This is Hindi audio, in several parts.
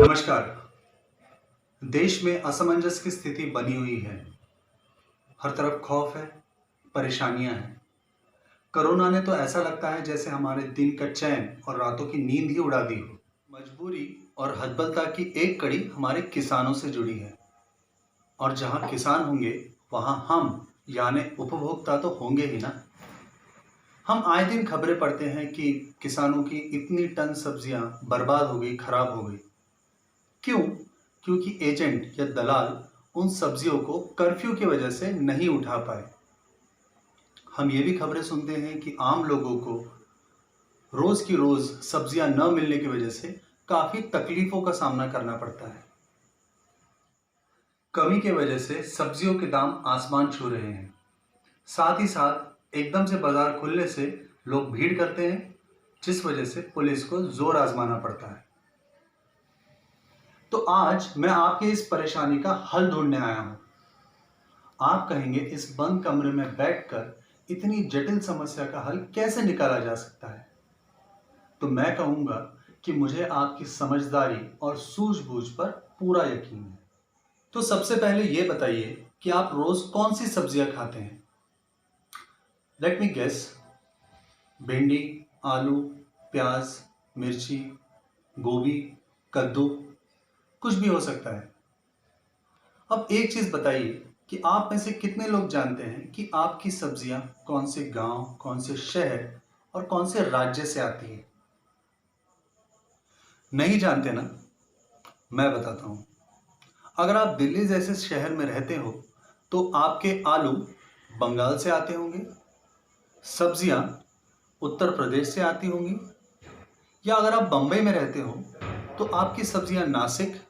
नमस्कार। देश में असमंजस की स्थिति बनी हुई है। हर तरफ खौफ है, परेशानियां हैं। कोरोना ने तो ऐसा लगता है जैसे हमारे दिन का चैन और रातों की नींद ही उड़ा दी हो। मजबूरी और हतबलता की एक कड़ी हमारे किसानों से जुड़ी है और जहां किसान होंगे वहां हम यानी उपभोक्ता तो होंगे ही ना। हम आए दिन खबरें पढ़ते हैं कि किसानों की इतनी टन सब्जियां बर्बाद हो गई, खराब हो गई। क्यों? क्योंकि एजेंट या दलाल उन सब्जियों को कर्फ्यू की वजह से नहीं उठा पाए। हम ये भी खबरें सुनते हैं कि आम लोगों को रोज की रोज सब्जियां न मिलने की वजह से काफी तकलीफों का सामना करना पड़ता है। कमी की वजह से सब्जियों के दाम आसमान छू रहे हैं। साथ ही साथ एकदम से बाजार खुलने से लोग भीड़ करते हैं, जिस वजह से पुलिस को जोर आजमाना पड़ता है। तो आज मैं आपकी इस परेशानी का हल ढूंढने आया हूं। आप कहेंगे इस बंद कमरे में बैठकर इतनी जटिल समस्या का हल कैसे निकाला जा सकता है? तो मैं कहूंगा कि मुझे आपकी समझदारी और सूझबूझ पर पूरा यकीन है। तो सबसे पहले ये बताइए कि आप रोज कौन सी सब्जियां खाते हैं? Let me guess. भिंडी, आलू, प्याज, मिर्ची, गोभी, कद्दू, कुछ भी हो सकता है। अब एक चीज बताइए कि आप में से कितने लोग जानते हैं कि आपकी सब्जियां कौन से गांव, कौन से शहर और कौन से राज्य से आती है? नहीं जानते ना? मैं बताता हूं। अगर आप दिल्ली जैसे शहर में रहते हो तो आपके आलू बंगाल से आते होंगे, सब्जियां उत्तर प्रदेश से आती होंगी, या अगर आप बंबई में रहते हो तो आपकी सब्जियां नासिक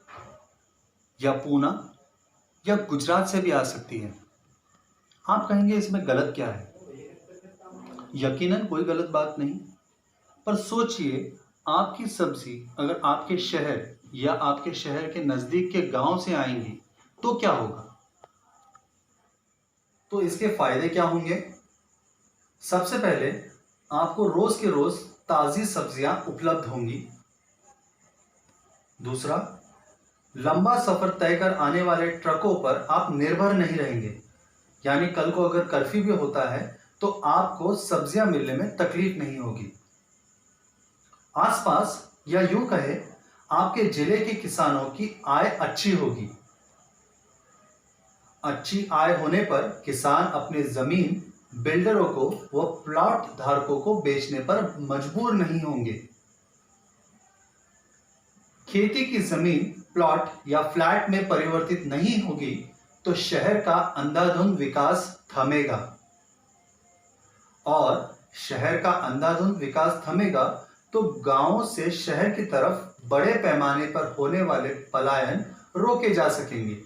या पूना या गुजरात से भी आ सकती है। आप कहेंगे इसमें गलत क्या है? यकीनन कोई गलत बात नहीं, पर सोचिए आपकी सब्जी अगर आपके शहर या आपके शहर के नजदीक के गांव से आएंगी तो क्या होगा? तो इसके फायदे क्या होंगे? सबसे पहले आपको रोज के रोज ताजी सब्जियां उपलब्ध होंगी। दूसरा, लंबा सफर तय कर आने वाले ट्रकों पर आप निर्भर नहीं रहेंगे, यानी कल को अगर कर्फ्यू भी होता है तो आपको सब्जियां मिलने में तकलीफ नहीं होगी। आसपास या यूं कहे आपके जिले के किसानों की आय अच्छी होगी। अच्छी आय होने पर किसान अपनी जमीन बिल्डरों को व प्लॉट धारकों को बेचने पर मजबूर नहीं होंगे। खेती की जमीन प्लॉट या फ्लैट में परिवर्तित नहीं होगी तो शहर का अंधाधुंध विकास थमेगा, और शहर का अंधाधुंध विकास थमेगा तो गांवों से शहर की तरफ बड़े पैमाने पर होने वाले पलायन रोके जा सकेंगे।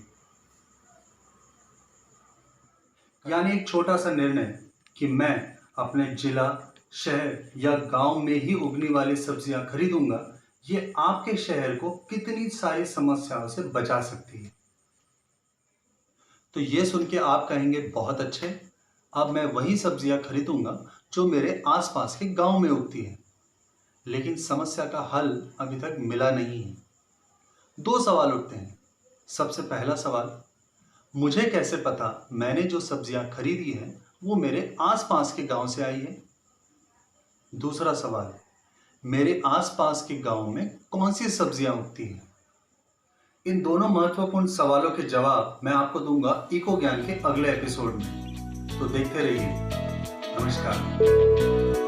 यानी एक छोटा सा निर्णय कि मैं अपने जिला, शहर या गांव में ही उगने वाली सब्जियां खरीदूंगा, ये आपके शहर को कितनी सारी समस्याओं से बचा सकती है। तो ये सुन के आप कहेंगे बहुत अच्छे, अब मैं वही सब्जियां खरीदूंगा जो मेरे आसपास के गांव में उगती है। लेकिन समस्या का हल अभी तक मिला नहीं है। दो सवाल उठते हैं। सबसे पहला सवाल, मुझे कैसे पता मैंने जो सब्जियां खरीदी हैं वो मेरे आसपास के गांव से आई है? दूसरा सवाल, मेरे आसपास के गांव में कौन सी सब्जियां उगती हैं? इन दोनों महत्वपूर्ण सवालों के जवाब मैं आपको दूंगा इको ज्ञान के अगले एपिसोड में। तो देखते रहिए। नमस्कार।